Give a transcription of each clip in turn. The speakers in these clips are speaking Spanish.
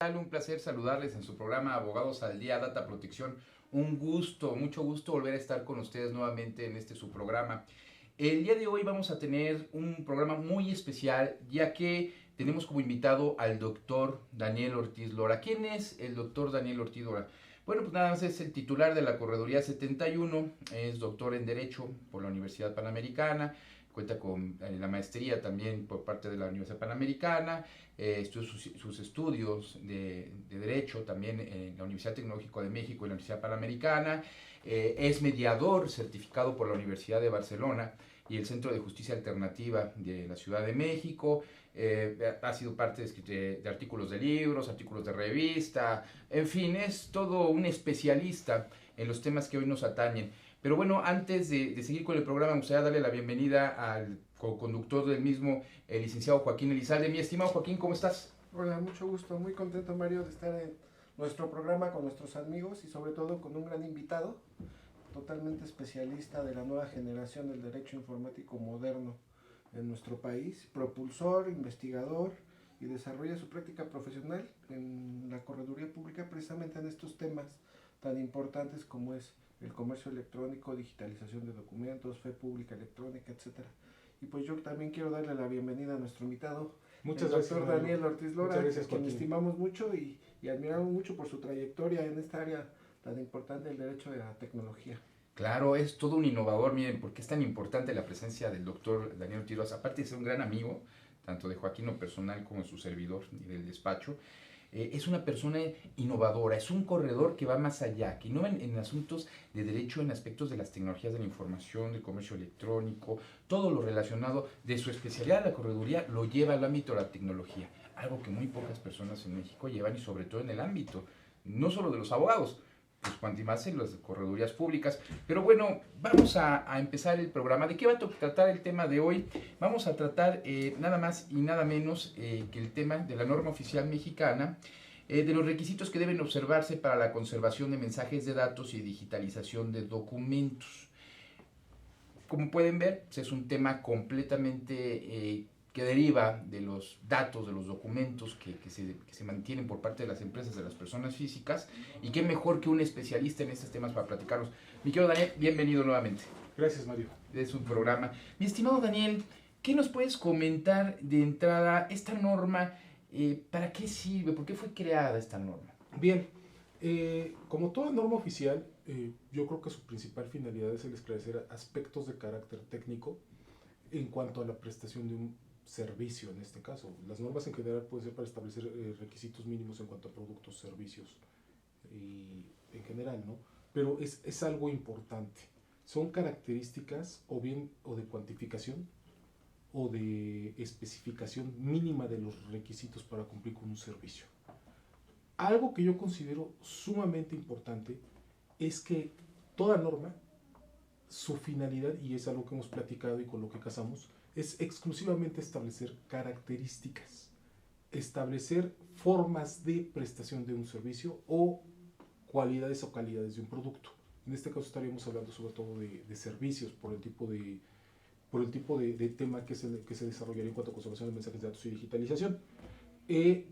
tal? Un placer saludarles en su programa Abogados al Día, Data Protección. Un gusto, mucho gusto volver a estar con ustedes nuevamente en su programa. El día de hoy vamos a tener un programa muy especial, ya que tenemos como invitado al doctor Daniel Ortiz Lora. ¿Quién es el doctor Daniel Ortiz Lora? Bueno, pues nada más es el titular de la Correduría 71, es doctor en Derecho por la Universidad Panamericana, cuenta con la maestría también por parte de la Universidad Panamericana, estudió sus estudios de Derecho también en la Universidad Tecnológica de México y la Universidad Panamericana, es mediador certificado por la Universidad de Barcelona y el Centro de Justicia Alternativa de la Ciudad de México, ha sido parte de artículos de libros, artículos de revista, en fin, es todo un especialista en los temas que hoy nos atañen. Pero bueno, antes de seguir con el programa, me gustaría darle la bienvenida al co-conductor del mismo, el licenciado Joaquín Elizalde. Mi estimado Joaquín, ¿cómo estás? Hola, mucho gusto, muy contento Mario de estar en nuestro programa con nuestros amigos y sobre todo con un gran invitado, totalmente especialista de la nueva generación del derecho informático moderno en nuestro país, propulsor, investigador y desarrolla su práctica profesional en la correduría pública precisamente en estos temas tan importantes como es el comercio electrónico, digitalización de documentos, fe pública electrónica, etcétera. Y pues yo también quiero darle la bienvenida a nuestro invitado, Muchas el gracias, doctor Mario. Daniel Ortiz Lora, Muchas gracias, quien Joaquín. estimamos mucho y admiramos mucho por su trayectoria en esta área tan importante del derecho de la tecnología. Claro, es todo un innovador, miren, porque es tan importante la presencia del doctor Daniel Ortiz Lora, aparte de ser un gran amigo, tanto de Joaquín lo personal como de su servidor y del despacho. Es una persona innovadora, es un corredor que va más allá, que innova en asuntos de derecho, en aspectos de las tecnologías de la información, del comercio electrónico, todo lo relacionado de su especialidad, la correduría, lo lleva al ámbito de la tecnología, algo que muy pocas personas en México llevan y sobre todo en el ámbito, no solo de los abogados, pues cuanto más en las corredurías públicas. Pero bueno, vamos a empezar el programa. ¿De qué va a tratar el tema de hoy? Vamos a tratar nada más y nada menos que el tema de la norma oficial mexicana, de los requisitos que deben observarse para la conservación de mensajes de datos y digitalización de documentos. Como pueden ver, es un tema completamente que deriva de los datos, de los documentos que se mantienen por parte de las empresas, de las personas físicas, y qué mejor que un especialista en estos temas para platicarlos. Mi querido Daniel, bienvenido nuevamente. Gracias, Mario. De su programa. Mi estimado Daniel, ¿qué nos puedes comentar de entrada esta norma? ¿Para qué sirve? ¿Por qué fue creada esta norma? Bien, como toda norma oficial, yo creo que su principal finalidad es el esclarecer aspectos de carácter técnico en cuanto a la prestación de un servicio en este caso. Las normas en general pueden ser para establecer requisitos mínimos en cuanto a productos, servicios y en general, ¿no? Pero es algo importante. Son características o bien o de cuantificación o de especificación mínima de los requisitos para cumplir con un servicio. Algo que yo considero sumamente importante es que toda norma, su finalidad, y es algo que hemos platicado y con lo que casamos, es exclusivamente establecer características, establecer formas de prestación de un servicio o cualidades o calidades de un producto. En este caso estaríamos hablando sobre todo de servicios por el tipo de tema que se desarrollaría en cuanto a conservación de mensajes de datos y digitalización,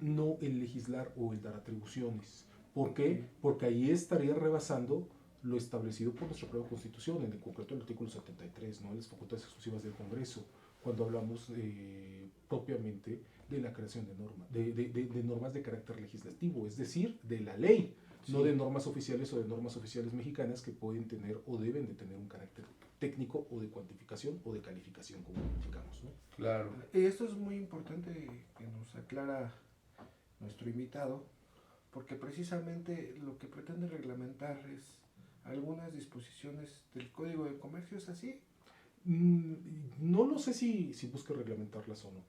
no el legislar o el dar atribuciones. ¿Por qué? Porque ahí estaría rebasando lo establecido por nuestra propia Constitución, en el concreto el artículo 73, ¿no? Las facultades exclusivas del Congreso, cuando hablamos propiamente de la creación de normas, de normas de carácter legislativo, es decir, de la ley, sí, no de normas oficiales o de normas oficiales mexicanas que pueden tener o deben de tener un carácter técnico o de cuantificación o de calificación, como indicamos, ¿no? Claro. Y esto es muy importante que nos aclara nuestro invitado, porque precisamente lo que pretende reglamentar es algunas disposiciones del Código de Comercio, ¿es así? No lo sé si busca reglamentarlas o no.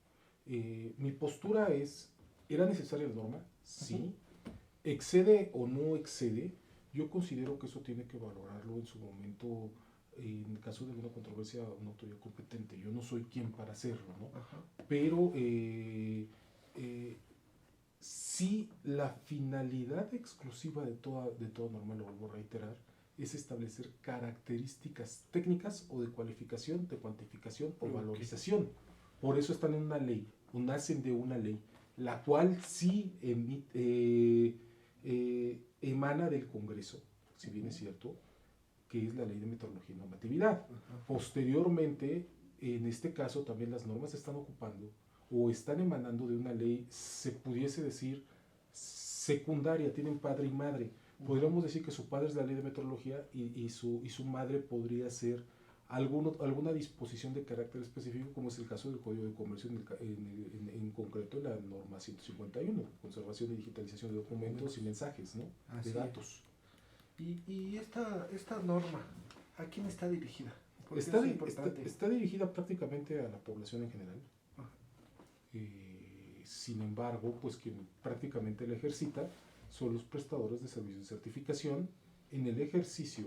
Mi postura es, ¿era necesaria la norma? Sí. ¿Excede o no excede? Yo considero que eso tiene que valorarlo en su momento, en el caso de una controversia, una autoridad competente. Yo no soy quien para hacerlo, ¿no? Pero sí, la finalidad exclusiva de toda norma, lo vuelvo a reiterar, es establecer características técnicas o de cualificación, de cuantificación o valorización. Por eso están en una ley, o nacen de una ley. la cual sí emana del Congreso, si bien es cierto, que es la Ley de Metrología y Normatividad. Posteriormente, en este caso, también las normas se están ocupando o están emanando de una ley, se pudiese decir, secundaria, tienen padre y madre. Podríamos decir que su padre es la Ley de Metrología y su madre podría ser alguna disposición de carácter específico, como es el caso del Código de Comercio, en concreto la norma 151, conservación y digitalización de documentos y mensajes, ¿no? Así De datos. Y esta norma, ¿a quién está dirigida? Porque Está dirigida prácticamente a la población en general. Sin embargo, pues quien prácticamente la ejercita son los prestadores de servicios de certificación en el ejercicio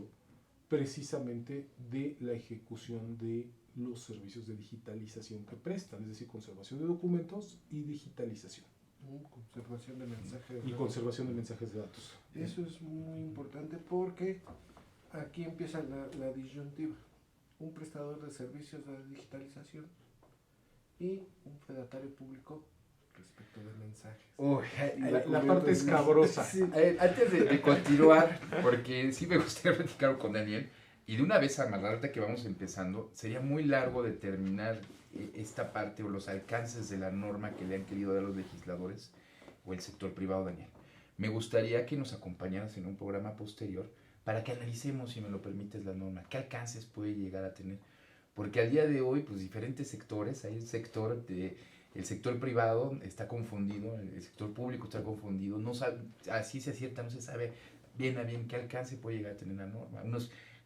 precisamente de la ejecución de los servicios de digitalización que prestan, es decir, conservación de documentos y digitalización. Conservación de mensajes de datos. Conservación de mensajes de datos. Eso es muy importante porque aquí empieza la disyuntiva. Un prestador de servicios de digitalización y un fedatario público respecto de mensajes. La parte escabrosa. Sí. Antes de continuar, porque sí me gustaría platicar con Daniel, y de una vez amarrarte que vamos empezando, sería muy largo determinar esta parte o los alcances de la norma que le han querido dar los legisladores o el sector privado, Daniel. Me gustaría que nos acompañaras en un programa posterior para que analicemos, si me lo permites, la norma, qué alcances puede llegar a tener. Porque al día de hoy, pues diferentes sectores, hay el sector privado está confundido, el sector público está confundido, no sabe, así se acierta, no se sabe bien a bien qué alcance puede llegar a tener la norma.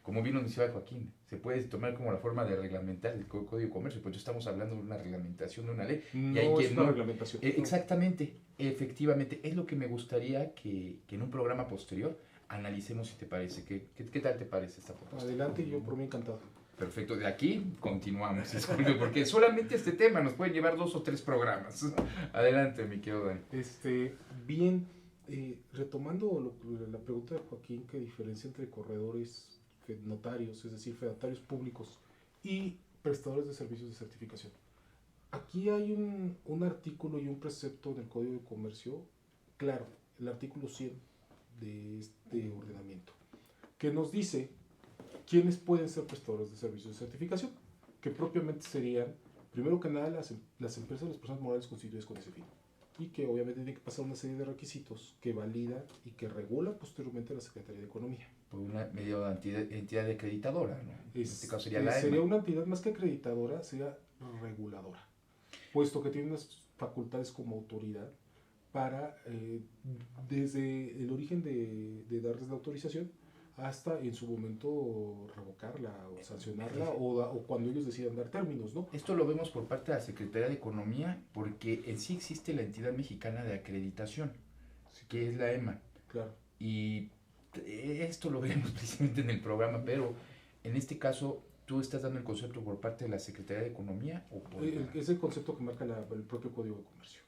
Como bien nos decía Joaquín, se puede tomar como la forma de reglamentar el Código de Comercio, pues estamos hablando de una reglamentación, de una ley. No y hay es una reglamentación. Exactamente, efectivamente, es lo que me gustaría que en un programa posterior analicemos, si te parece. ¿Qué tal te parece esta propuesta? Adelante, yo por mí encantado. Perfecto, de aquí continuamos, disculpe, porque solamente este tema nos puede llevar 2 o 3 programas. Adelante, mi querido Dani. Bien, retomando la pregunta de Joaquín, que diferencia entre corredores, notarios, es decir, fedatarios públicos y prestadores de servicios de certificación. Aquí hay un artículo y un precepto en el Código de Comercio, claro, el artículo 100 de este ordenamiento, que nos dice quiénes pueden ser prestadores de servicios de certificación, que propiamente serían, primero que nada, las empresas o las personas morales constituidas con ese fin, y que obviamente tienen que pasar una serie de requisitos que valida y que regula posteriormente la Secretaría de Economía. Por una medio entidad acreditadora, ¿no? En este caso sería la EMA. Sería una entidad más que acreditadora, sería reguladora, puesto que tiene unas facultades como autoridad para, desde el origen de darles la autorización, hasta en su momento revocarla o sancionarla o cuando ellos decidan dar términos, ¿no? Esto lo vemos por parte de la Secretaría de Economía porque en sí existe la entidad mexicana de acreditación, sí, que es la EMA. Claro. Y esto lo veremos precisamente en el programa, pero en este caso, ¿tú estás dando el concepto por parte de la Secretaría de Economía o por...? Es el concepto que marca el propio Código de Comercio.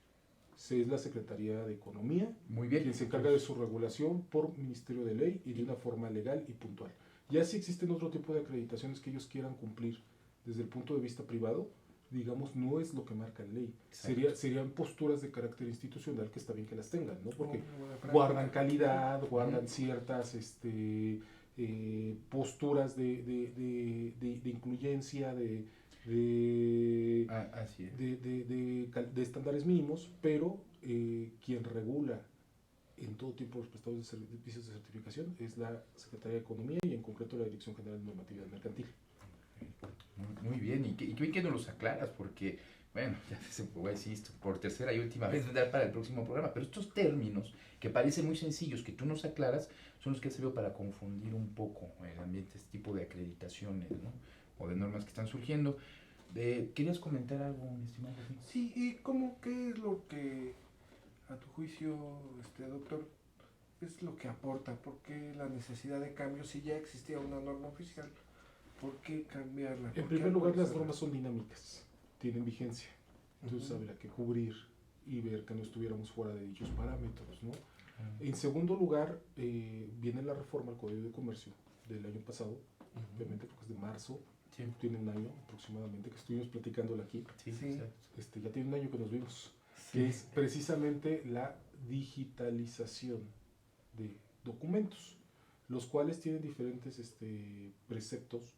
Es la Secretaría de Economía, muy bien, quien se encarga de su regulación por Ministerio de Ley y de una forma legal y puntual. Ya si existen otro tipo de acreditaciones que ellos quieran cumplir desde el punto de vista privado, digamos, no es lo que marca la ley. Serían posturas de carácter institucional que está bien que las tengan, ¿no? Porque guardan calidad, guardan ciertas posturas de incluyencia, de estándares mínimos, pero quien regula en todo tipo los prestadores de servicios de certificación es la Secretaría de Economía y en concreto la Dirección General de Normatividad Mercantil. Muy bien, y qué bien que nos los aclaras, porque, bueno, ya se puede decir esto por tercera y última vez para el próximo programa, pero estos términos que parecen muy sencillos, que tú nos aclaras, son los que han servido para confundir un poco el ambiente, este tipo de acreditaciones, ¿no? O de normas que están surgiendo. ¿Querías comentar algo, mi estimado? Sí, ¿y qué es lo que, a tu juicio, doctor, es lo que aporta? ¿Por qué la necesidad de cambio si ya existía una norma oficial? ¿Por qué cambiarla? En primer lugar, las normas son dinámicas, tienen vigencia, entonces habría que cubrir y ver que no estuviéramos fuera de dichos parámetros, ¿no? En segundo lugar, viene la reforma al Código de Comercio del año pasado, obviamente creo que es de marzo, sí, tiene un año aproximadamente que estuvimos platicándola aquí. Sí. Ya tiene un año que nos vimos. que es precisamente la digitalización de documentos, los cuales tienen diferentes preceptos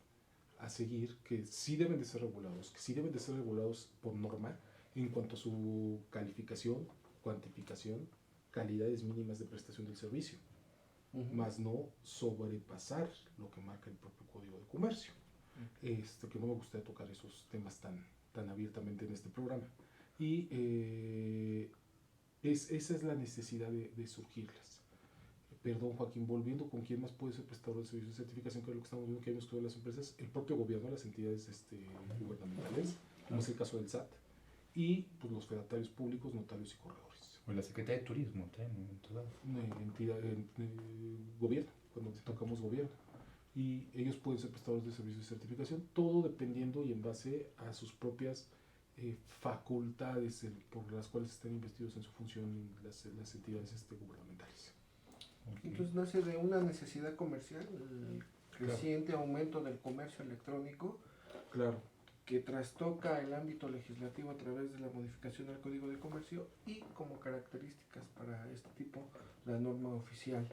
a seguir que sí deben de ser regulados por norma en cuanto a su calificación, cuantificación, calidades mínimas de prestación del servicio, más no sobrepasar lo que marca el propio Código de Comercio. Que no me gustaría tocar esos temas tan abiertamente en este programa. Y esa es la necesidad de surgirlas. Perdón, Joaquín, volviendo con quién más puede ser prestador de servicios de certificación, que es lo que estamos viendo que hay en las empresas, el propio gobierno, las entidades gubernamentales, como es el caso del SAT, y pues, los fedatarios públicos, notarios y corredores. O la Secretaría de Turismo, Gobierno, cuando tocamos gobierno. Y ellos pueden ser prestadores de servicios de certificación, todo dependiendo y en base a sus propias facultades por las cuales están investidos en su función las entidades gubernamentales. Okay. Entonces nace de una necesidad comercial, el creciente aumento del comercio electrónico, claro, que trastoca el ámbito legislativo a través de la modificación del Código de Comercio y como características para este tipo la norma oficial.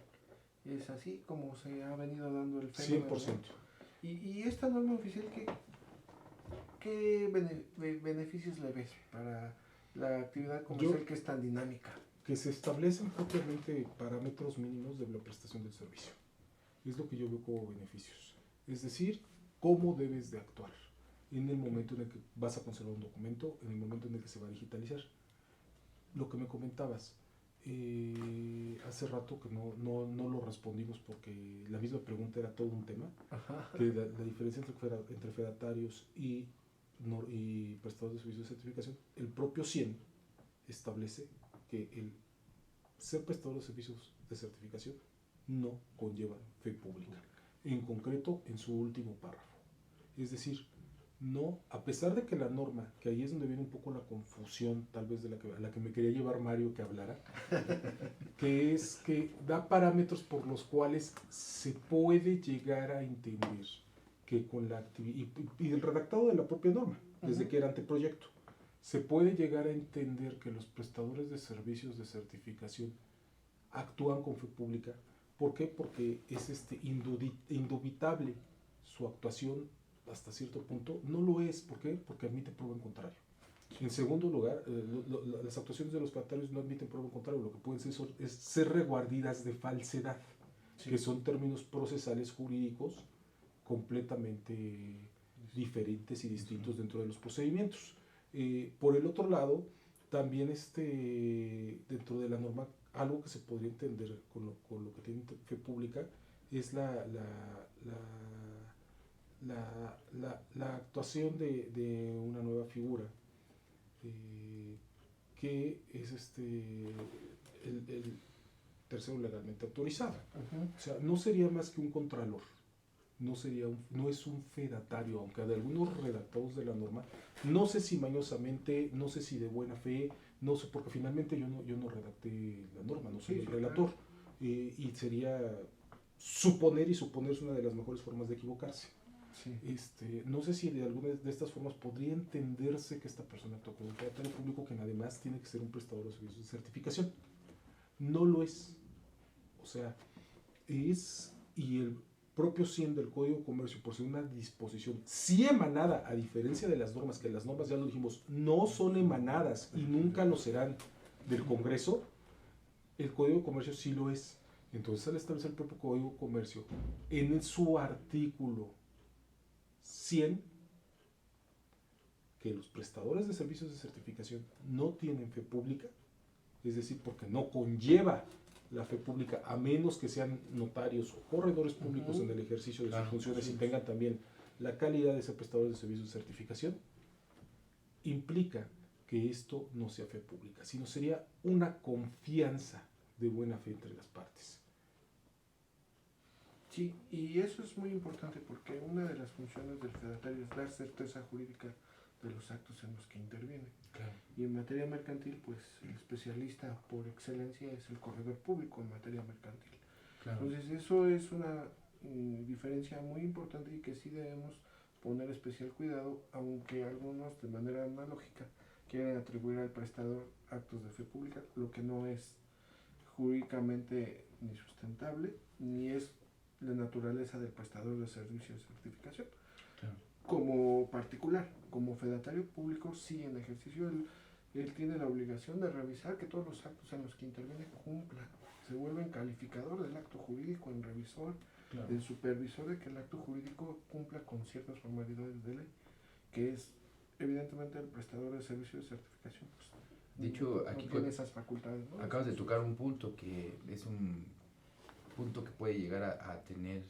Es así como se ha venido dando el fenómeno. 100%. Y esta norma oficial, ¿qué beneficios le ves para la actividad comercial que es tan dinámica? Que se establecen propiamente parámetros mínimos de la prestación del servicio. Es lo que yo veo como beneficios. Es decir, cómo debes de actuar en el momento en el que vas a conservar un documento, en el momento en el que se va a digitalizar. Lo que me comentabas, hace rato que no lo respondimos porque la misma pregunta era todo un tema, que la diferencia entre fedatarios y prestadores de servicios de certificación, el propio CIEN establece que el ser prestador de servicios de certificación no conlleva fe pública, en concreto en su último párrafo. Es decir, no, a pesar de que la norma, que ahí es donde viene un poco la confusión, tal vez a la que me quería llevar Mario que hablara, que es que da parámetros por los cuales se puede llegar a entender que con la actividad, y el redactado de la propia norma, desde que era anteproyecto, se puede llegar a entender que los prestadores de servicios de certificación actúan con fe pública. ¿Por qué? Porque es indubitable su actuación hasta cierto punto. No lo es. ¿Por qué? Porque admite prueba en contrario. En segundo lugar, las actuaciones de los fedatarios no admiten prueba en contrario. Lo que pueden ser reguardidas de falsedad, que son términos procesales jurídicos completamente diferentes y distintos dentro de los procedimientos. Por el otro lado, también dentro de la norma, algo que se podría entender con lo que tiene fe pública es la actuación de una nueva figura que es el tercero legalmente autorizado. O sea, no sería más que un contralor. No es un fedatario, aunque de algunos redactados de la norma, no sé si mañosamente, no sé si de buena fe, no sé, porque finalmente yo no redacté la norma, no soy el relator, y sería suponer, y suponer es una de las mejores formas de equivocarse. Sí. No sé si de alguna de estas formas podría entenderse que esta persona actúa como un fedatario público, que además tiene que ser un prestador de servicios de certificación. No lo es. O sea, y el propio CIEN del Código de Comercio, por ser una disposición sí emanada, a diferencia de las normas, que las normas, ya lo dijimos, no son emanadas y nunca lo serán del Congreso, el Código de Comercio sí lo es. Entonces, al establecer el propio Código de Comercio, en su artículo 100, que los prestadores de servicios de certificación no tienen fe pública, es decir, porque no conlleva la fe pública, a menos que sean notarios o corredores públicos en el ejercicio de sus funciones y tengan también la calidad de ser prestadores de servicios de certificación, implica que esto no sea fe pública, sino sería una confianza de buena fe entre las partes. Sí, y eso es muy importante porque una de las funciones del fedatario es dar certeza jurídica de los actos en los que interviene. Claro. Y en materia mercantil, pues el especialista por excelencia es el corredor público en materia mercantil. Claro. Entonces eso es una diferencia muy importante y que sí debemos poner especial cuidado, aunque algunos de manera analógica quieren atribuir al prestador actos de fe pública, lo que no es jurídicamente ni sustentable, ni es la naturaleza del prestador de servicios de certificación. Claro. Como particular, como fedatario público, sí, en ejercicio él tiene la obligación de revisar que todos los actos en los que interviene cumplan. Se vuelve en calificador del acto jurídico, en revisor, claro, el supervisor de que el acto jurídico cumpla con ciertas formalidades de ley, que es evidentemente el prestador de servicios de certificación. Pues, de hecho, aquí no tiene esas facultades, ¿no? Acabas de tocar un punto que es un punto que puede llegar a tener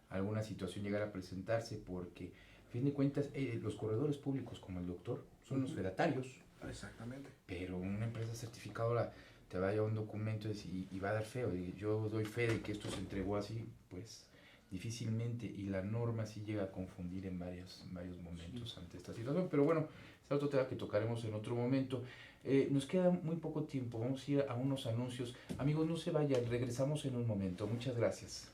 alguna situación, llegar a presentarse, porque a fin de cuentas los corredores públicos como el doctor son los fedatarios. Exactamente. Pero una empresa certificadora te va a llevar un documento y va a dar fe, yo doy fe de que esto se entregó así, pues difícilmente, y la norma sí llega a confundir en varios momentos ante esta situación, pero bueno, es otro tema que tocaremos en otro momento. Nos queda muy poco tiempo, vamos a ir a unos anuncios. Amigos, no se vayan, regresamos en un momento. Muchas gracias.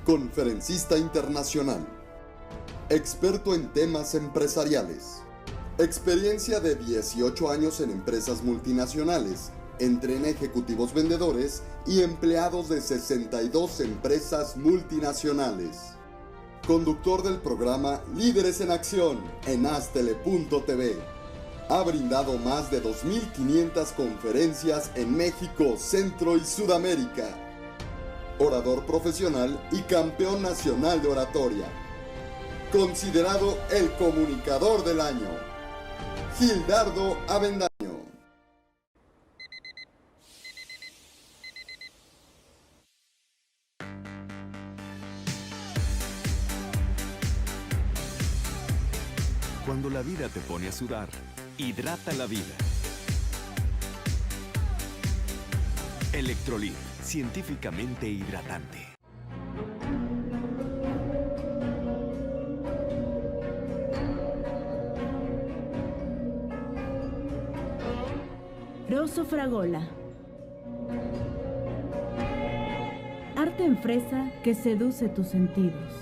Conferencista internacional, experto en temas empresariales, experiencia de 18 años en empresas multinacionales, entre ejecutivos vendedores y empleados de 62 empresas multinacionales. Conductor del programa Líderes en Acción en Astele.tv. Ha brindado más de 2.500 conferencias en México, Centro y Sudamérica. Orador profesional y campeón nacional de oratoria. Considerado el comunicador del año. Gildardo Avendaño. Cuando la vida te pone a sudar, hidrata la vida. Electrolit, científicamente hidratante. Rosso Fragola. Arte en fresa que seduce tus sentidos.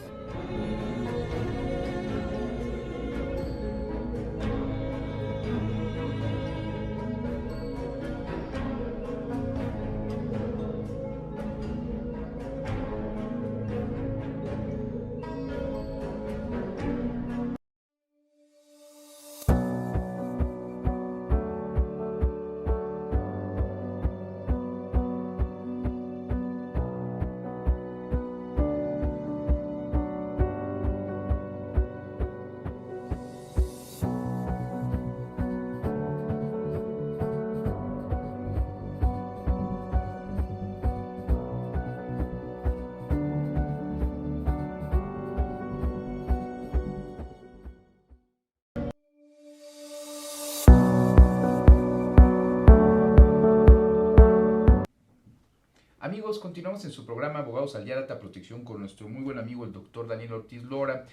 Amigos, continuamos en su programa Abogados al Día, Data Protección, con nuestro muy buen amigo el doctor Daniel Ortiz Lora.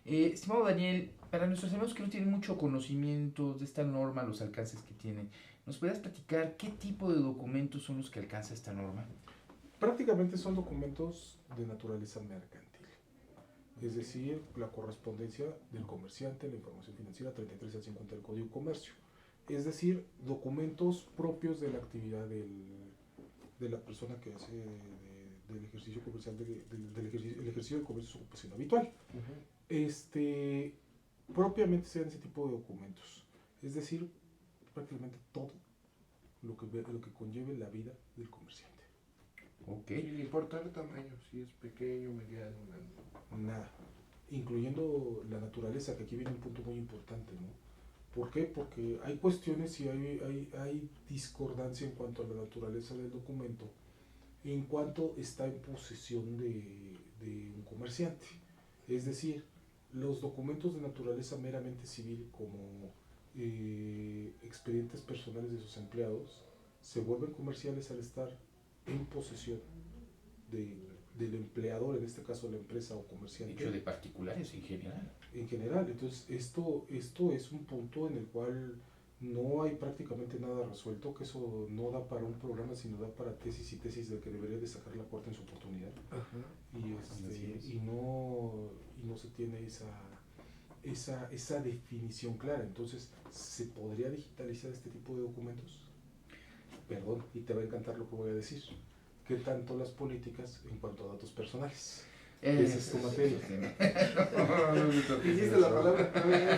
Estimado Daniel, para nuestros amigos que no tienen mucho conocimiento de esta norma, los alcances que tiene, ¿nos podrías platicar qué tipo de documentos son los que alcanza esta norma? Prácticamente son documentos de naturaleza mercantil, es decir, la correspondencia del comerciante, la información financiera 33 al 50 del Código de Comercio, es decir, documentos propios de la actividad de la persona que hace del ejercicio comercial, el ejercicio del comercio es su ocupación habitual. Propiamente sean ese tipo de documentos, es decir, prácticamente todo lo que conlleve la vida del comerciante. Ok. Sin importar el tamaño, si es pequeño, mediano, grande. Nada, incluyendo la naturaleza, que aquí viene un punto muy importante, ¿no? ¿Por qué? Porque hay cuestiones y hay discordancia en cuanto a la naturaleza del documento, en cuanto está en posesión de un comerciante. Es decir, los documentos de naturaleza meramente civil, como expedientes personales de sus empleados, se vuelven comerciales al estar en posesión del empleador, en este caso la empresa o comerciante. Dicho de particulares en general. En general, entonces esto es un punto en el cual no hay prácticamente nada resuelto, que eso no da para un programa, sino da para tesis y tesis de que debería de sacar la puerta en su oportunidad. Y no se tiene esa definición clara. Entonces, ¿se podría digitalizar este tipo de documentos? Perdón, y te va a encantar lo que voy a decir. ¿Qué tanto las políticas en cuanto a datos personales? Esa es tu materia. Dijiste la palabra,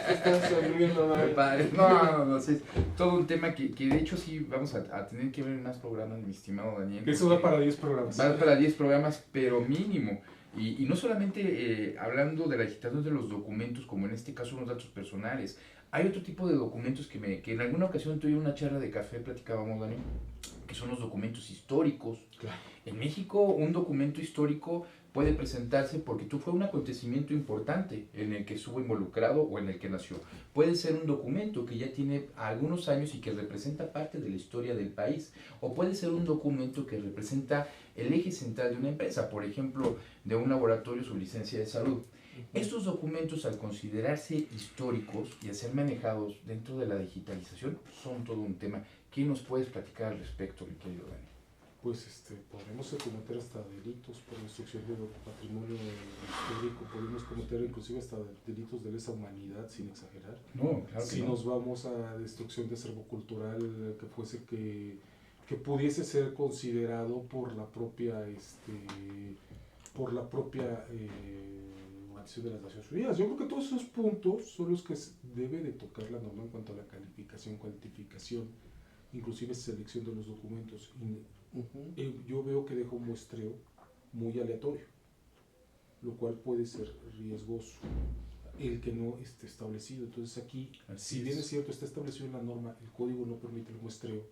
estás sonriendo. No, es todo un tema que de hecho sí vamos a tener que ver en más programas, mi estimado Daniel. Eso da para 10 programas. Va para 10 programas, pero mínimo. Y no solamente hablando de la digitalización de los documentos, como en este caso los datos personales. Hay otro tipo de documentos que en alguna ocasión tuve una charla de café, platicábamos, Daniel, que son los documentos históricos. Claro. En México, un documento histórico puede presentarse porque fue un acontecimiento importante en el que estuvo involucrado o en el que nació. Puede ser un documento que ya tiene algunos años y que representa parte de la historia del país, o puede ser un documento que representa el eje central de una empresa, por ejemplo, de un laboratorio, su licencia de salud. Estos documentos, al considerarse históricos y a ser manejados dentro de la digitalización, son todo un tema. ¿Qué nos puedes platicar al respecto, mi querido Dani? Pues podemos cometer hasta delitos por destrucción de patrimonio histórico, podemos cometer inclusive hasta delitos de lesa humanidad, sin exagerar. No, claro que si no. Nos vamos a destrucción de acervo cultural que pudiese ser considerado por la propia Organización de las Naciones Unidas. Yo creo que todos esos puntos son los que debe de tocar la norma en cuanto a la calificación, cuantificación, inclusive selección de los documentos. Yo veo que deja un muestreo muy aleatorio, lo cual puede ser riesgoso el que no esté establecido. Entonces aquí, si bien es cierto, está establecido en la norma, el código no permite el muestreo,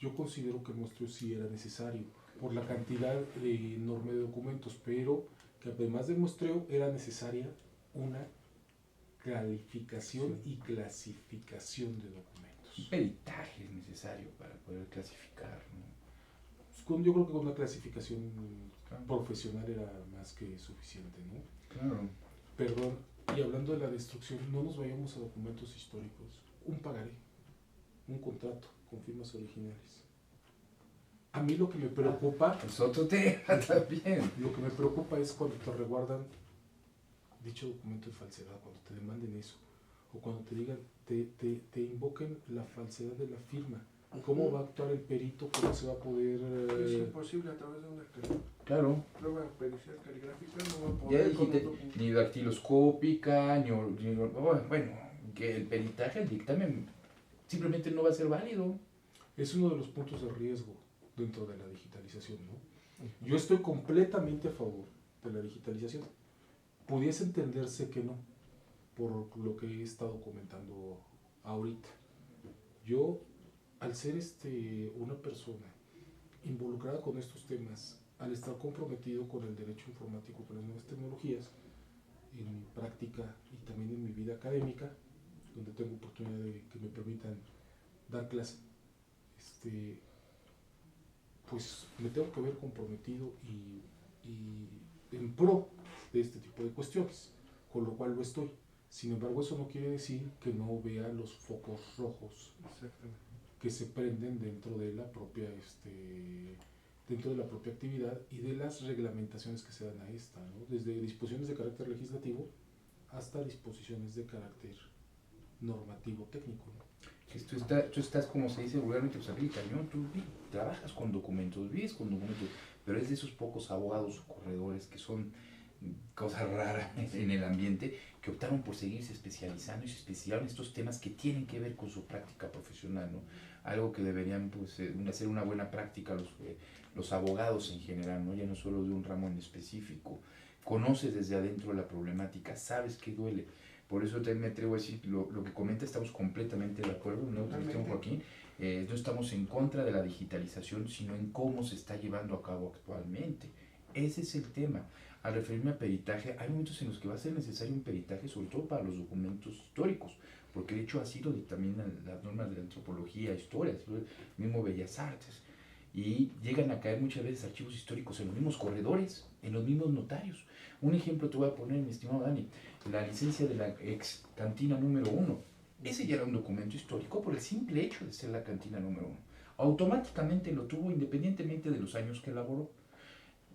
yo considero que el muestreo sí era necesario por la cantidad enorme de documentos, pero que además del muestreo era necesaria una calificación y clasificación de documentos. Un peritaje es necesario para poder clasificar, ¿no? Yo creo que con una clasificación Claro. profesional era más que suficiente, ¿no? Claro. Perdón, y hablando de la destrucción, no nos vayamos a documentos históricos. Un pagaré, un contrato con firmas originales. A mí lo que me preocupa... Es otro tema también. Lo que me preocupa es cuando te reguardan dicho documento de falsedad, cuando te demanden eso, o cuando te digan, te invoquen la falsedad de la firma. ¿Cómo va a actuar el perito? ¿Cómo se va a poder...? Es imposible a través de una Claro. prueba pericial caligráfica, no va a Ya poder... dijiste, ni dactiloscópica, bueno, que el peritaje, el dictamen, simplemente no va a ser válido. Es uno de los puntos de riesgo dentro de la digitalización, ¿no? Yo estoy completamente a favor de la digitalización. Pudiese entenderse que no, por lo que he estado comentando ahorita. Yo, al ser una persona involucrada con estos temas, al estar comprometido con el derecho informático, con las nuevas tecnologías, en mi práctica y también en mi vida académica, donde tengo oportunidad de que me permitan dar clase, pues me tengo que ver comprometido y en pro de este tipo de cuestiones, con lo cual lo estoy. Sin embargo, eso no quiere decir que no vea los focos rojos que se prenden dentro de la propia actividad y de las reglamentaciones que se dan a esta, ¿no? Desde disposiciones de carácter legislativo hasta disposiciones de carácter normativo técnico, ¿no? Tú estás, como se dice vulgarmente, pues aquí, cañón, tú trabajas con documentos, vives con documentos, pero es de esos pocos abogados o corredores que son cosas raras en el ambiente, que optaron por seguirse especializando y se especializaron en estos temas que tienen que ver con su práctica profesional, ¿no? Algo que deberían pues, hacer una buena práctica los abogados en general, ¿no? Ya no solo de un ramo en específico. Conoces desde adentro la problemática, sabes que duele. Por eso también me atrevo a decir, lo que comenta estamos completamente de acuerdo, ¿no, Joaquín? No estamos en contra de la digitalización, sino en cómo se está llevando a cabo actualmente. Ese es el tema. Al referirme a peritaje, hay momentos en los que va a ser necesario un peritaje, sobre todo para los documentos históricos, porque de hecho así lo dictaminan las normas de la antropología, historia, el mismo Bellas Artes, y llegan a caer muchas veces archivos históricos en los mismos corredores, en los mismos notarios. Un ejemplo te voy a poner, mi estimado Dani, la licencia de la ex cantina número 1. Ese ya era un documento histórico por el simple hecho de ser la cantina número 1. Automáticamente lo tuvo independientemente de los años que elaboró.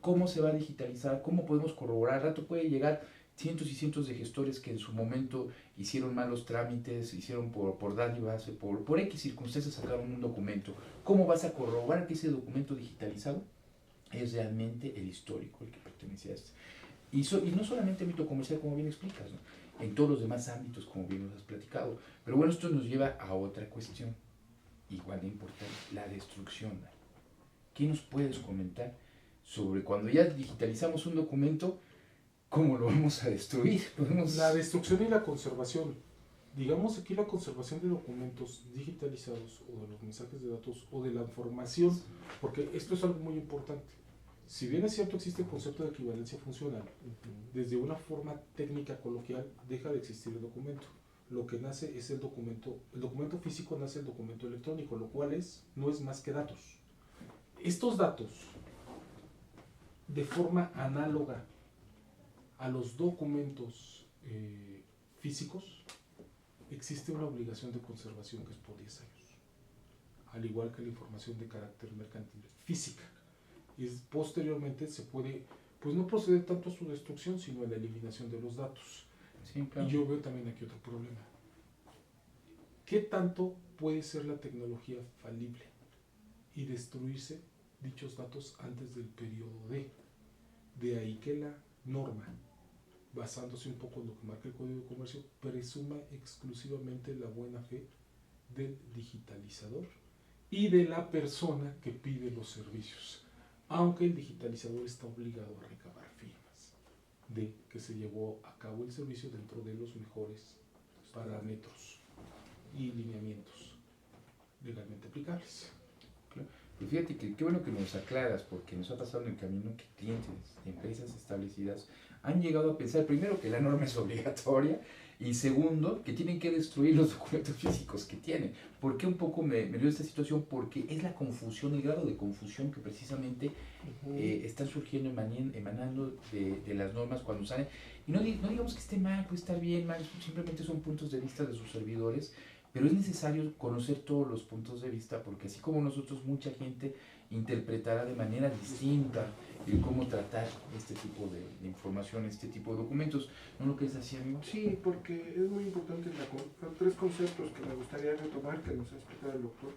¿Cómo se va a digitalizar? ¿Cómo podemos corroborar? Al rato puede llegar cientos y cientos de gestores que en su momento hicieron malos trámites, hicieron por dádivas, por X circunstancias sacaron un documento. ¿Cómo vas a corroborar que ese documento digitalizado es realmente el histórico, el que pertenece a este? Y no solamente en el ámbito comercial, como bien explicas, ¿no? En todos los demás ámbitos, como bien nos has platicado. Pero bueno, esto nos lleva a otra cuestión, igual de importante, la destrucción. ¿Qué nos puedes comentar sobre cuando ya digitalizamos un documento, cómo lo vamos a destruir? La destrucción y la conservación. Digamos aquí la conservación de documentos digitalizados o de los mensajes de datos o de la información, porque esto es algo muy importante. Si bien es cierto existe el concepto de equivalencia funcional, desde una forma técnica coloquial deja de existir el documento. Lo que nace es el documento físico nace el documento electrónico, lo cual no es más que datos. Estos datos, de forma análoga a los documentos físicos, existe una obligación de conservación que es por 10 años, al igual que la información de carácter mercantil física. Y posteriormente se puede, pues no proceder tanto a su destrucción, sino a la eliminación de los datos. Sí, claro. Y yo veo también aquí otro problema. ¿Qué tanto puede ser la tecnología falible y destruirse dichos datos antes del periodo D? De ahí que la norma, basándose un poco en lo que marca el Código de Comercio, presuma exclusivamente la buena fe del digitalizador y de la persona que pide los servicios, aunque el digitalizador está obligado a recabar firmas de que se llevó a cabo el servicio dentro de los mejores parámetros y lineamientos legalmente aplicables. Claro. Pues fíjate que qué bueno que nos aclaras, porque nos ha pasado en el camino que clientes de empresas establecidas han llegado a pensar, primero, que la norma es obligatoria, y segundo, que tienen que destruir los documentos físicos que tienen. ¿Por qué un poco me dio esta situación? Porque es la confusión, el grado de confusión que precisamente están surgiendo, emanando de las normas cuando salen. Y no digamos que esté mal, puede estar bien, mal, simplemente son puntos de vista de sus servidores, pero es necesario conocer todos los puntos de vista, porque así como nosotros, mucha gente interpretará de manera distinta el cómo tratar este tipo de información, este tipo de documentos. ¿No lo crees así, amigo? Sí, porque es muy importante. Tres conceptos que me gustaría retomar, que nos ha explicado el doctor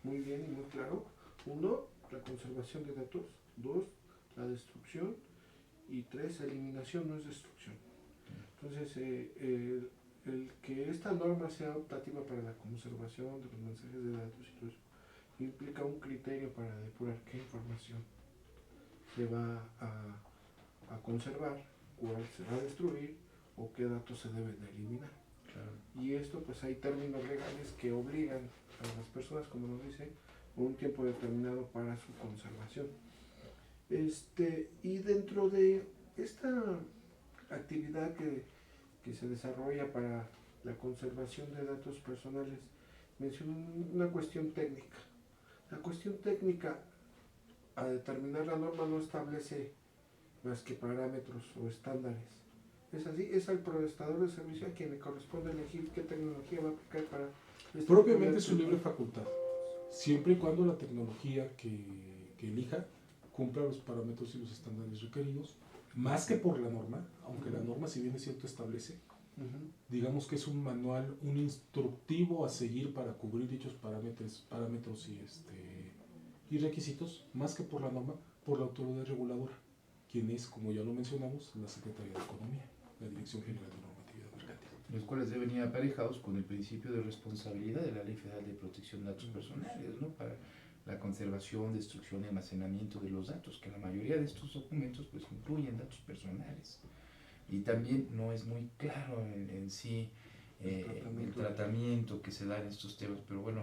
muy bien y muy claro. Uno, la conservación de datos. Dos, la destrucción. Y tres, eliminación no es destrucción. Entonces, el que esta norma sea optativa para la conservación de los mensajes de datos y todo eso, implica un criterio para depurar qué información se va a conservar, cuál se va a destruir o qué datos se deben de eliminar. Claro. Y esto, pues hay términos legales que obligan a las personas, como nos dice, por un tiempo determinado para su conservación. Y dentro de esta actividad que se desarrolla para la conservación de datos personales, menciono una cuestión técnica. La cuestión técnica a determinar la norma no establece más que parámetros o estándares. Es así, es al prestador de servicio a quien le corresponde elegir qué tecnología va a aplicar para este Propiamente tipo su de- libre facultad, siempre y cuando la tecnología que elija cumpla los parámetros y los estándares requeridos, más que por la norma, aunque la norma, si bien es cierto, establece, Ujú. digamos que es un manual, un instructivo a seguir para cubrir dichos parámetros y requisitos, más que por la norma, por la autoridad reguladora, quien es, como ya lo mencionamos, la Secretaría de Economía, la Dirección General de Normatividad Mercantil. Los cuales deben ir aparejados con el principio de responsabilidad de la Ley Federal de Protección de Datos Personales, ¿no? Para la conservación, destrucción y almacenamiento de los datos, que la mayoría de estos documentos pues incluyen datos personales. Y también no es muy claro en sí el tratamiento que se da en estos temas, pero bueno,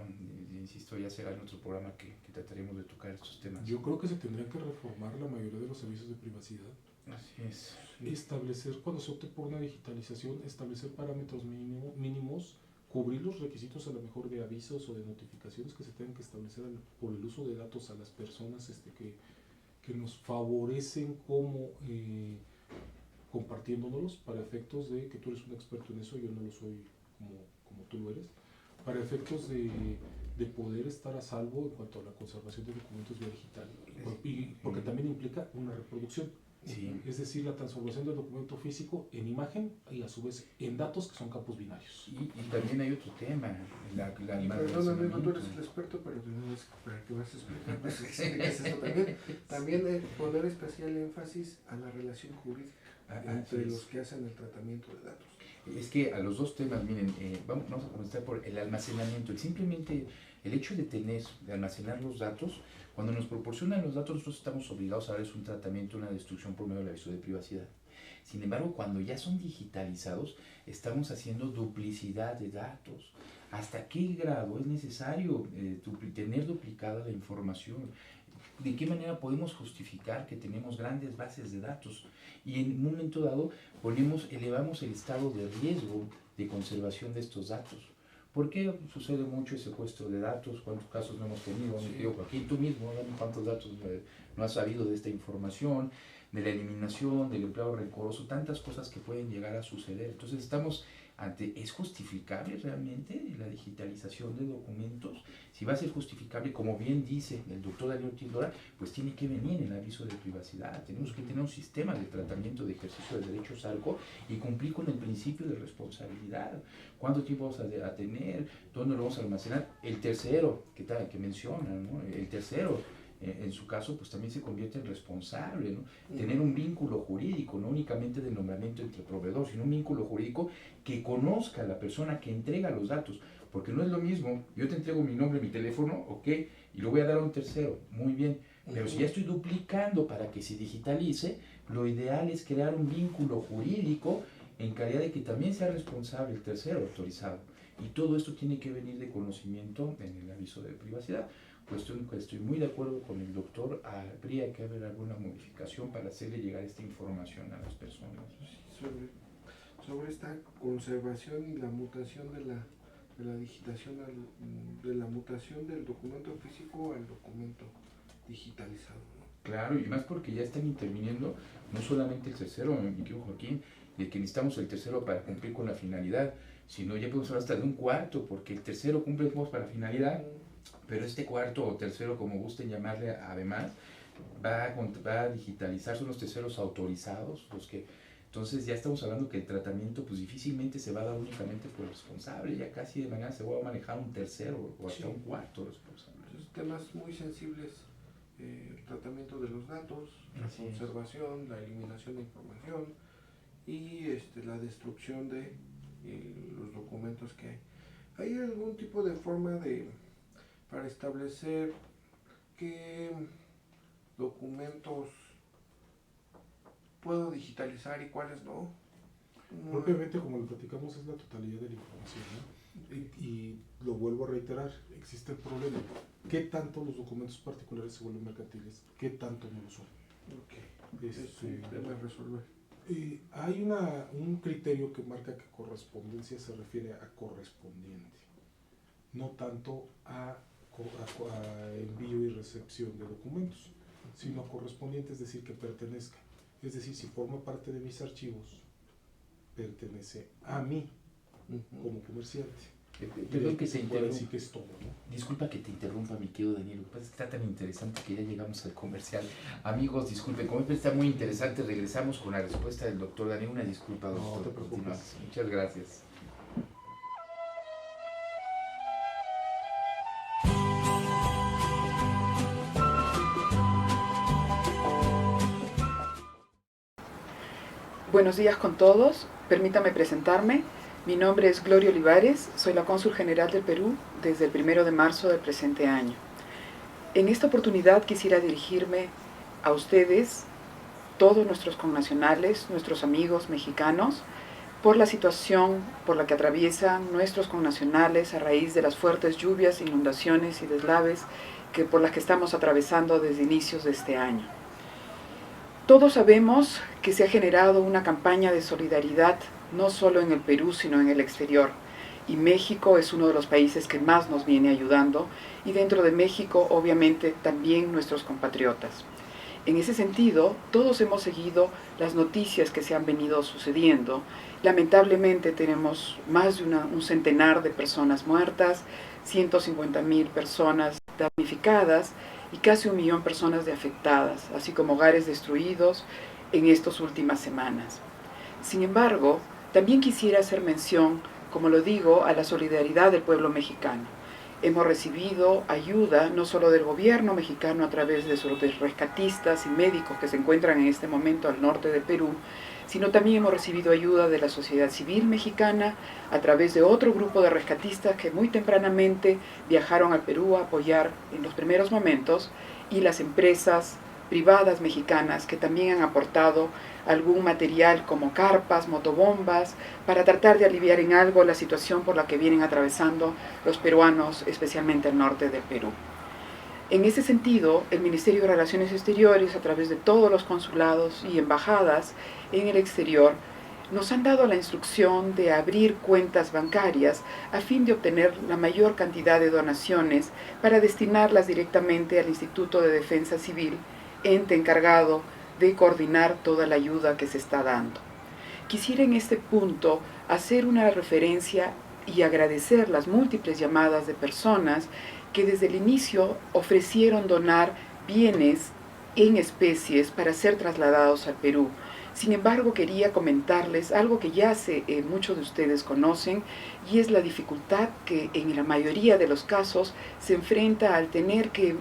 insisto, ya será en otro programa que trataremos de tocar estos temas. Yo creo que se tendría que reformar la mayoría de los servicios de privacidad. Así es. Establecer, cuando se opte por una digitalización, establecer parámetros mínimos, cubrir los requisitos a lo mejor de avisos o de notificaciones que se tengan que establecer por el uso de datos a las personas que nos favorecen como compartiéndonos para efectos de que tú eres un experto en eso, yo no lo soy como tú lo eres, para efectos de poder estar a salvo en cuanto a la conservación de documentos vía digital, porque también implica una reproducción. Sí. Es decir, la transformación del documento físico en imagen y a su vez en datos que son campos binarios. Y también hay otro tema, la Y perdón, amigo, tú almacenamiento. eres el experto, pero no es para que vas a explicar pues, explicas esto también. También poner especial énfasis a la relación jurídica entre los que hacen el tratamiento de datos. Es que a los dos temas, miren, vamos a comenzar por el almacenamiento. Simplemente el hecho de almacenar los datos, cuando nos proporcionan los datos, nosotros estamos obligados a darles un tratamiento, una destrucción por medio del aviso de privacidad. Sin embargo, cuando ya son digitalizados, estamos haciendo duplicidad de datos. ¿Hasta qué grado es necesario tener duplicada la información? ¿De qué manera podemos justificar que tenemos grandes bases de datos y en un momento dado elevamos el estado de riesgo de conservación de estos datos? ¿Por qué sucede mucho el secuestro de datos? ¿Cuántos casos no hemos tenido? Mi tío Joaquín, tú mismo, dame cuántos datos no has sabido de esta información, de la eliminación, del empleado rencoroso, tantas cosas que pueden llegar a suceder. Entonces estamos ¿es justificable realmente la digitalización de documentos? Si va a ser justificable, como bien dice el doctor Daniel Tildora, pues tiene que venir el aviso de privacidad. Tenemos que tener un sistema de tratamiento de ejercicio de derechos ARCO y cumplir con el principio de responsabilidad. ¿Cuánto tiempo vamos a tener? ¿Dónde lo vamos a almacenar? El tercero, que mencionan, ¿no? El tercero, en su caso, pues también se convierte en responsable, ¿no? Tener un vínculo jurídico, no únicamente de nombramiento entre proveedor, sino un vínculo jurídico que conozca a la persona que entrega los datos, porque no es lo mismo, yo te entrego mi nombre, mi teléfono, ok, y lo voy a dar a un tercero, muy bien, pero si ya estoy duplicando para que se digitalice, lo ideal es crear un vínculo jurídico en calidad de que también sea responsable el tercero autorizado, y todo esto tiene que venir de conocimiento en el aviso de privacidad. Cuestión que estoy muy de acuerdo con el doctor, habría que haber alguna modificación para hacerle llegar esta información a las personas. Sobre esta conservación y la mutación de la digitación, de la mutación del documento físico al documento digitalizado, ¿no? Claro, y más porque ya están interviniendo no solamente el tercero, mi querido Joaquín, de que necesitamos el tercero para cumplir con la finalidad, sino ya podemos hablar hasta de un cuarto, porque el tercero cumple para la finalidad, pero este cuarto o tercero, como gusten llamarle, además, va a digitalizar, son los terceros autorizados, los que... Entonces ya estamos hablando que el tratamiento pues difícilmente se va a dar únicamente por el responsable, ya casi de manera se va a manejar un tercero o hasta un cuarto responsable. Esos temas muy sensibles, el tratamiento de los datos, la conservación, la eliminación de información y la destrucción de los documentos que hay. ¿Hay algún tipo de forma para establecer qué documentos puedo digitalizar y cuáles no? Propiamente, como lo platicamos, es la totalidad de la información, ¿no? Y lo vuelvo a reiterar, existe el problema. ¿Qué tanto los documentos particulares se vuelven mercantiles? ¿Qué tanto no lo son? Es un tema a resolver. Hay un criterio que marca que correspondencia se refiere a correspondiente, no tanto a envío y recepción de documentos. sino correspondiente, es decir, que pertenezca. Es decir, si forma parte de mis archivos, pertenece a mí como comerciante. Perdón que te interrumpa. Decir que es todo, ¿no? Disculpa que te interrumpa, mi querido Daniel. Lo que pasa es que está tan interesante que ya llegamos al comercial. Amigos, disculpen, como siempre está muy interesante. Regresamos con la respuesta del doctor Daniel. Una disculpa, doctor. No te preocupes. Continuamos. Muchas gracias. Buenos días con todos. Permítame presentarme. Mi nombre es Gloria Olivares, soy la cónsul general del Perú desde el 1 de marzo del presente año. En esta oportunidad quisiera dirigirme a ustedes, todos nuestros connacionales, nuestros amigos mexicanos, por la situación por la que atraviesan nuestros connacionales a raíz de las fuertes lluvias, inundaciones y deslaves por las que estamos atravesando desde inicios de este año. Todos sabemos que se ha generado una campaña de solidaridad no solo en el Perú, sino en el exterior. Y México es uno de los países que más nos viene ayudando, y dentro de México, obviamente, también nuestros compatriotas. En ese sentido, todos hemos seguido las noticias que se han venido sucediendo. Lamentablemente tenemos más de un centenar de personas muertas, 150,000 personas damnificadas y casi 1 millón de personas afectadas, así como hogares destruidos en estas últimas semanas. Sin embargo, también quisiera hacer mención, como lo digo, a la solidaridad del pueblo mexicano. Hemos recibido ayuda no solo del gobierno mexicano a través de sus rescatistas y médicos que se encuentran en este momento al norte de Perú, sino también hemos recibido ayuda de la sociedad civil mexicana a través de otro grupo de rescatistas que muy tempranamente viajaron al Perú a apoyar en los primeros momentos, y las empresas privadas mexicanas que también han aportado algún material como carpas, motobombas, para tratar de aliviar en algo la situación por la que vienen atravesando los peruanos, especialmente al norte del Perú. En ese sentido, el Ministerio de Relaciones Exteriores, a través de todos los consulados y embajadas en el exterior, nos han dado la instrucción de abrir cuentas bancarias a fin de obtener la mayor cantidad de donaciones para destinarlas directamente al Instituto de Defensa Civil, ente encargado de coordinar toda la ayuda que se está dando. Quisiera en este punto hacer una referencia y agradecer las múltiples llamadas de personas que desde el inicio ofrecieron donar bienes en especies para ser trasladados al Perú. Sin embargo, quería comentarles algo que ya muchos de ustedes conocen, y es la dificultad que en la mayoría de los casos se enfrenta al tener que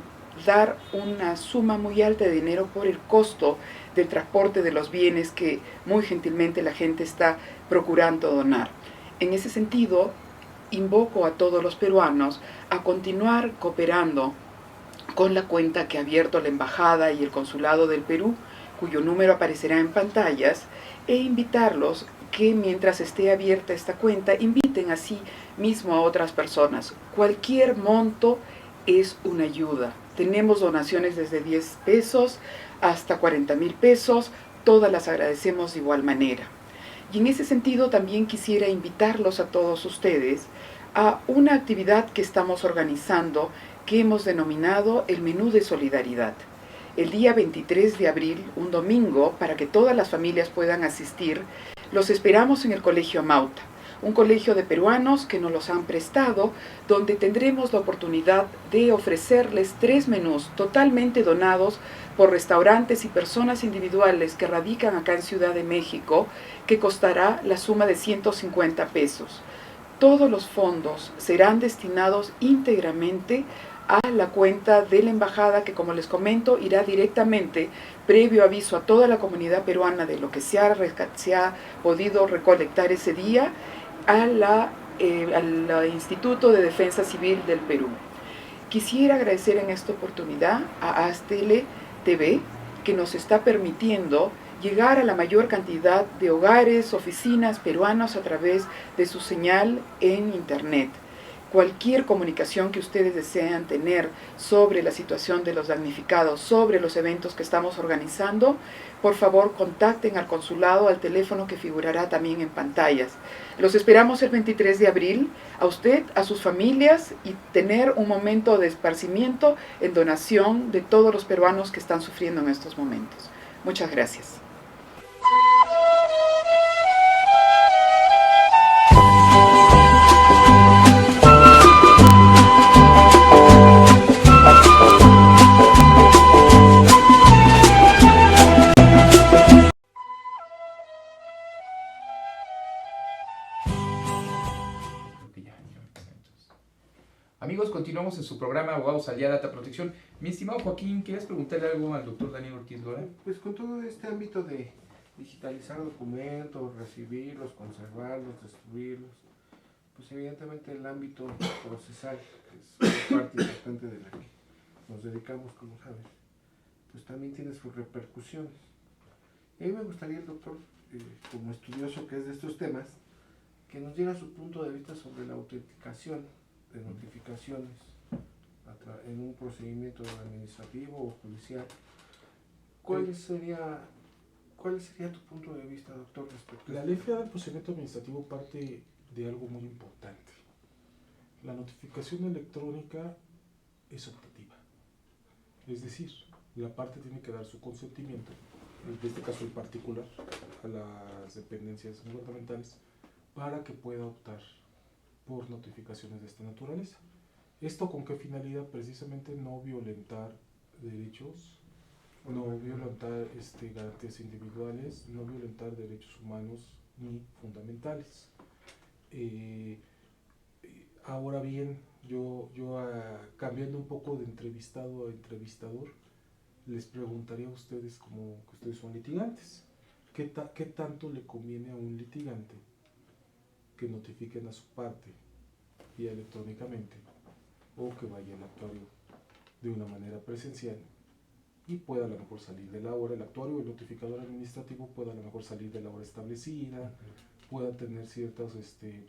dar una suma muy alta de dinero por el costo del transporte de los bienes que muy gentilmente la gente está procurando donar. En ese sentido, invoco a todos los peruanos a continuar cooperando con la cuenta que ha abierto la Embajada y el Consulado del Perú, cuyo número aparecerá en pantallas, e invitarlos que mientras esté abierta esta cuenta, inviten así mismo a otras personas. Cualquier monto es una ayuda. Tenemos donaciones desde 10 pesos hasta 40,000 pesos, todas las agradecemos de igual manera. Y en ese sentido también quisiera invitarlos a todos ustedes a una actividad que estamos organizando que hemos denominado el Menú de Solidaridad. El día 23 de abril, un domingo, para que todas las familias puedan asistir, los esperamos en el Colegio Amauta, un colegio de peruanos que nos los han prestado, donde tendremos la oportunidad de ofrecerles 3 menús totalmente donados por restaurantes y personas individuales que radican acá en Ciudad de México, que costará la suma de 150 pesos. Todos los fondos serán destinados íntegramente a la cuenta de la Embajada, que, como les comento, irá directamente, previo aviso a toda la comunidad peruana de lo que se ha podido recolectar ese día, al Instituto de Defensa Civil del Perú. Quisiera agradecer en esta oportunidad a Astele TV, que nos está permitiendo llegar a la mayor cantidad de hogares, oficinas peruanos a través de su señal en Internet. cualquier comunicación que ustedes desean tener sobre la situación de los damnificados, sobre los eventos que estamos organizando, por favor contacten al consulado al teléfono que figurará también en pantallas. Los esperamos el 23 de abril, a usted, a sus familias, y tener un momento de esparcimiento en donación de todos los peruanos que están sufriendo en estos momentos. Muchas gracias. Amigos, continuamos en su programa Abogados al Día, Data Protección. Mi estimado Joaquín, ¿quieres preguntarle algo al doctor Daniel Ortiz Lora? Pues con todo este ámbito de digitalizar documentos, recibirlos, conservarlos, destruirlos, pues evidentemente el ámbito procesal, que es una parte importante de la que nos dedicamos, como sabes, pues también tiene sus repercusiones. Y a mí me gustaría el doctor, como estudioso que es de estos temas, que nos diera su punto de vista sobre la autenticación de notificaciones en un procedimiento administrativo o judicial. ¿Cuál sería tu punto de vista, doctor, respecto a La Ley Federal del Procedimiento Administrativo parte de algo muy importante. La notificación electrónica es optativa. Es decir, la parte tiene que dar su consentimiento, en este caso el particular, a las dependencias gubernamentales, para que pueda optar por notificaciones de esta naturaleza. ¿Esto con qué finalidad? Precisamente no violentar derechos, no violentar garantías individuales, no violentar derechos humanos ni fundamentales. Ahora bien, yo cambiando un poco de entrevistado a entrevistador, les preguntaría a ustedes, como que ustedes son litigantes, ¿qué tanto le conviene a un litigante que notifiquen a su parte vía electrónicamente o que vaya al actuario de una manera presencial y pueda a lo mejor salir de la hora, el actuario o el notificador administrativo pueda a lo mejor salir de la hora establecida, pueda tener ciertos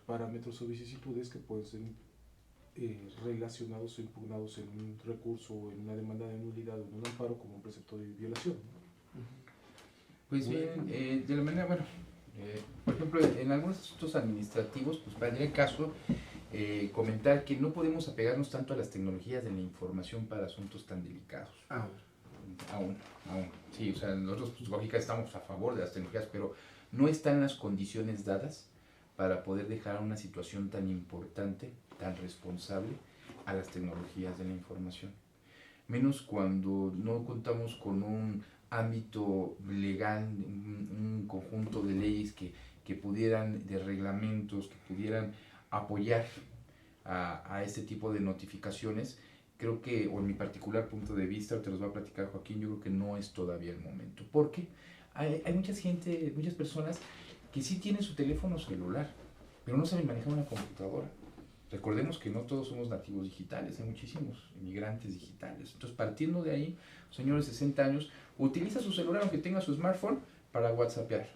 parámetros o vicisitudes que pueden ser relacionados o impugnados en un recurso o en una demanda de nulidad o en un amparo como un precepto de violación? Pues bien, de la manera, bueno, por ejemplo, en algunos asuntos administrativos, pues valdría el caso comentar que no podemos apegarnos tanto a las tecnologías de la información para asuntos tan delicados. Aún. Sí, o sea, nosotros, pues, lógica, estamos a favor de las tecnologías, pero no están las condiciones dadas para poder dejar una situación tan importante, tan responsable a las tecnologías de la información. Menos cuando no contamos con un ámbito legal, un conjunto de leyes que pudieran, de reglamentos, que pudieran apoyar a este tipo de notificaciones. Creo que, o en mi particular punto de vista, te los va a platicar Joaquín, yo creo que no es todavía el momento. Porque hay muchas personas que sí tienen su teléfono celular, pero no saben manejar una computadora. Recordemos que no todos somos nativos digitales, hay muchísimos inmigrantes digitales. Entonces, partiendo de ahí, señores de 60 años, utiliza su celular aunque tenga su smartphone para WhatsAppear.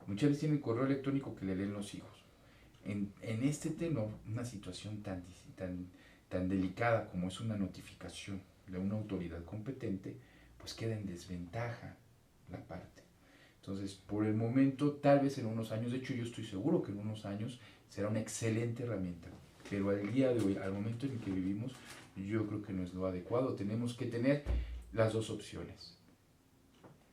Muchas veces tiene el correo electrónico que le leen los hijos. En este tenor, una situación tan delicada como es una notificación de una autoridad competente, pues queda en desventaja la parte. Entonces, por el momento, tal vez en unos años, de hecho yo estoy seguro que en unos años será una excelente herramienta, pero al día de hoy, al momento en que vivimos, yo creo que no es lo adecuado. Tenemos que tener las dos opciones.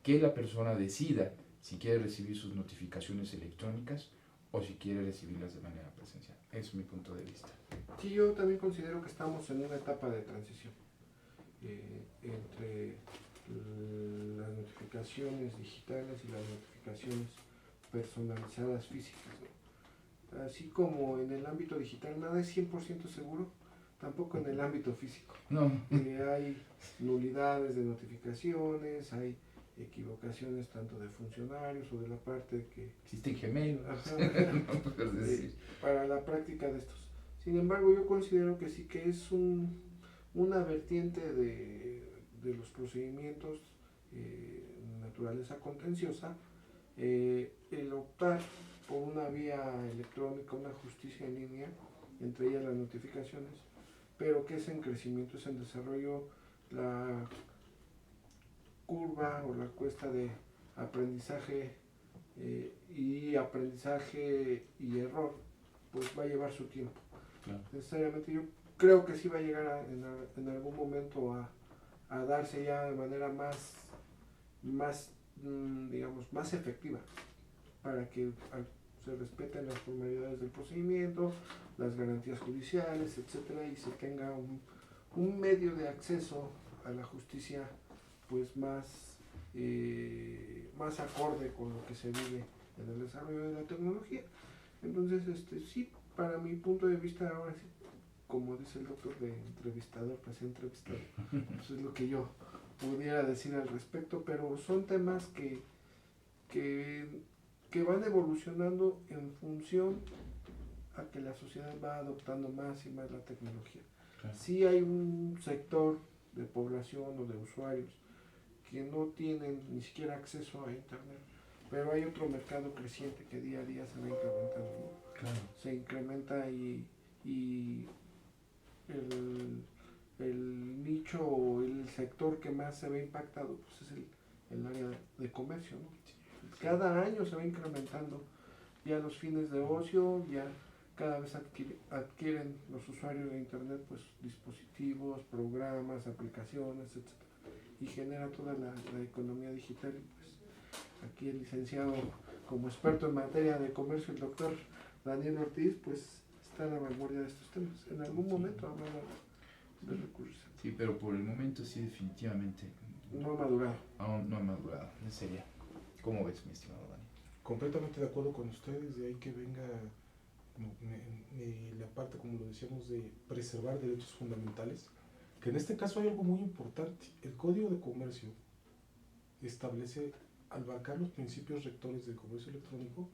Que la persona decida si quiere recibir sus notificaciones electrónicas o si quiere recibirlas de manera presencial. Ese es mi punto de vista. Sí, yo también considero que estamos en una etapa de transición entre las notificaciones digitales y las notificaciones personalizadas físicas, ¿no? Así como en el ámbito digital nada es 100% seguro, tampoco en el ámbito físico. No. Hay nulidades de notificaciones, hay equivocaciones tanto de funcionarios o de la parte que existen gemelos. No puedes decir. Para la práctica de estos. Sin embargo, yo considero que sí que es una vertiente de los procedimientos de naturaleza contenciosa, el optar por una vía electrónica, una justicia en línea, entre ellas las notificaciones, pero que es en crecimiento, es en desarrollo. La curva o la cuesta de aprendizaje y error, pues va a llevar su tiempo. Claro. Necesariamente yo creo que sí va a llegar en algún momento a darse ya de manera digamos, más efectiva, para que se respeten las formalidades del procedimiento, las garantías judiciales, etcétera, y se tenga un medio de acceso a la justicia pues más acorde con lo que se vive en el desarrollo de la tecnología. Entonces, sí, para mi punto de vista, ahora sí, como dice el doctor, de entrevistador, pues entrevistador, eso es lo que yo pudiera decir al respecto, pero son temas que van evolucionando en función a que la sociedad va adoptando más y más la tecnología. Claro. Sí hay un sector de población o de usuarios que no tienen ni siquiera acceso a internet, pero hay otro mercado creciente que día a día se va incrementando, ¿no? Claro. Se incrementa y el nicho o el sector que más se ve impactado pues es el área de comercio, ¿no? Cada año se va incrementando ya los fines de ocio, ya cada vez adquieren los usuarios de internet pues dispositivos, programas, aplicaciones, etc. Y genera toda la economía digital. Y pues aquí el licenciado como experto en materia de comercio, el doctor Daniel Ortiz, pues está a la vanguardia de estos temas. En algún momento habrá de recursos. Sí, pero por el momento sí, definitivamente No ha madurado. no ha madurado, en serio. ¿Cómo ves, mi estimado Dani? Completamente de acuerdo con ustedes, de ahí que venga la parte, como lo decíamos, de preservar derechos fundamentales, que en este caso hay algo muy importante. El Código de Comercio establece, al abarcar los principios rectores del comercio electrónico,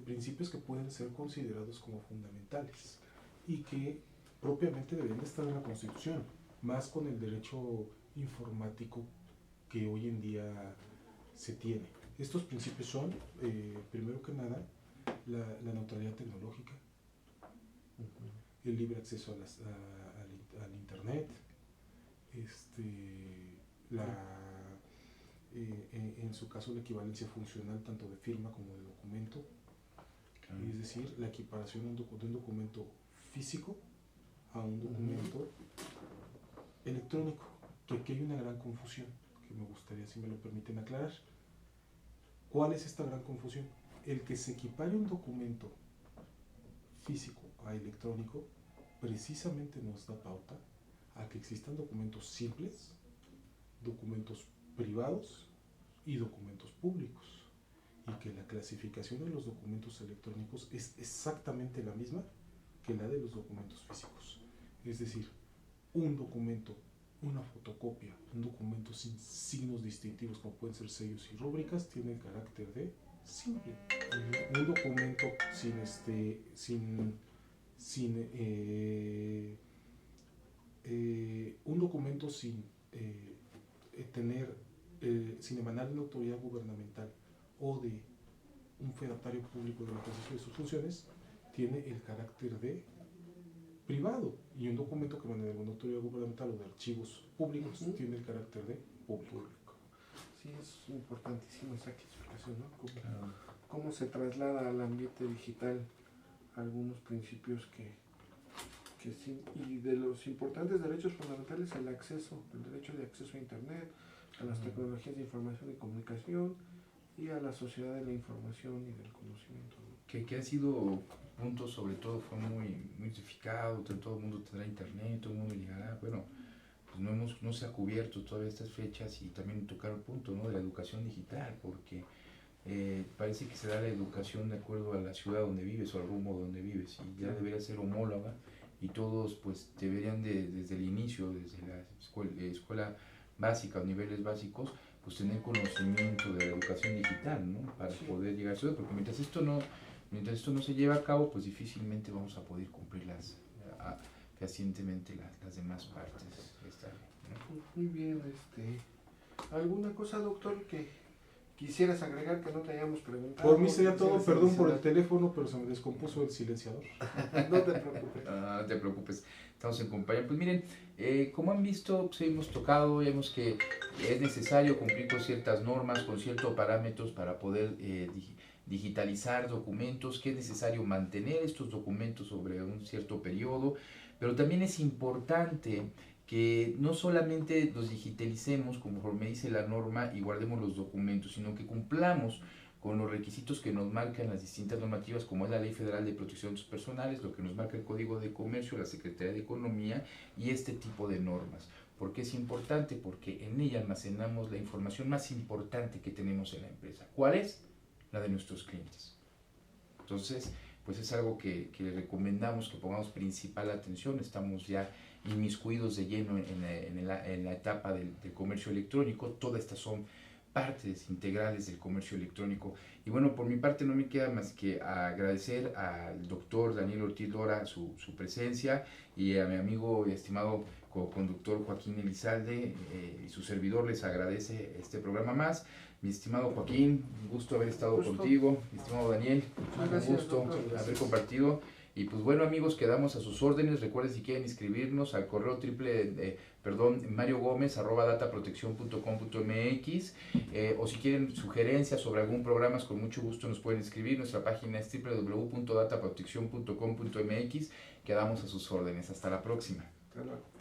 principios que pueden ser considerados como fundamentales y que propiamente deberían estar en la Constitución, más con el derecho informático que hoy en día se tiene. Estos principios son, primero que nada, la neutralidad tecnológica, el libre acceso al internet, en su caso la equivalencia funcional tanto de firma como de documento, es decir, la equiparación de un documento físico a un documento electrónico, que aquí hay una gran confusión que me gustaría, si me lo permiten, aclarar. ¿Cuál es esta gran confusión? El que se equipare un documento físico a electrónico precisamente nos da pauta a que existan documentos simples, documentos privados y documentos públicos, y que la clasificación de los documentos electrónicos es exactamente la misma que la de los documentos físicos. Es decir, un documento, una fotocopia, un documento sin signos distintivos como pueden ser sellos y rúbricas, tiene el carácter de simple. Un documento sin emanar de la autoridad gubernamental o de un fedatario público del ejercicio de sus funciones, tiene el carácter de privado, y un documento que emana de alguna autoridad gubernamental o de archivos públicos tiene el carácter de público. Sí, es importantísima esa explicación, ¿no? Cómo se traslada al ambiente digital algunos principios que sí, y de los importantes derechos fundamentales, el derecho de acceso a internet, a las tecnologías de información y comunicación y a la sociedad de la información y del conocimiento, ¿no? Que ha sido punto, sobre todo, fue muy identificado, todo el mundo tendrá internet, todo el mundo llegará, bueno, pues no se ha cubierto todavía estas fechas, y también tocar el punto, ¿no?, de la educación digital, porque parece que se da la educación de acuerdo a la ciudad donde vives o al rumbo donde vives, y ya debería ser homóloga, y todos pues deberían desde el inicio, desde la escuela básica o niveles básicos, pues tener conocimiento de la educación digital, ¿no?, para poder llegar a eso, porque mientras esto no se lleva a cabo, pues difícilmente vamos a poder cumplir fehacientemente las demás partes de esta ley, ¿no? Muy bien, ¿alguna cosa, doctor, que ¿Quisieras agregar que no te hayamos preguntado? Por mí sería todo, ¿Quisieras perdón por el adicionar? teléfono, pero se me descompuso el silenciador. No te preocupes. No te preocupes, estamos en compañía. Pues miren, como han visto, pues hemos tocado, vemos que es necesario cumplir con ciertas normas, con ciertos parámetros para poder digitalizar documentos, que es necesario mantener estos documentos sobre un cierto periodo, pero también es importante que no solamente los digitalicemos conforme dice la norma y guardemos los documentos, sino que cumplamos con los requisitos que nos marcan las distintas normativas, como es la Ley Federal de Protección de Datos Personales, lo que nos marca el Código de Comercio, la Secretaría de Economía y este tipo de normas. ¿Por qué es importante? Porque en ella almacenamos la información más importante que tenemos en la empresa. ¿Cuál es? La de nuestros clientes. Entonces, pues es algo que les recomendamos que pongamos principal atención. Estamos ya inmiscuidos de lleno en la etapa del comercio electrónico. Todas estas son partes integrales del comercio electrónico. Y bueno, por mi parte no me queda más que agradecer al doctor Daniel Ortiz Lora su presencia y a mi amigo y estimado co-conductor Joaquín Elizalde y su servidor les agradece este programa más. Mi estimado Joaquín, un gusto haber estado contigo. Mi estimado Daniel, un gusto haber compartido. Y pues bueno, amigos, quedamos a sus órdenes. Recuerden, si quieren inscribirnos al correo mariogomez@dataproteccion.com.mx o si quieren sugerencias sobre algún programa, con mucho gusto nos pueden escribir. Nuestra página es www.dataproteccion.com.mx. Quedamos a sus órdenes. Hasta la próxima. Hasta luego.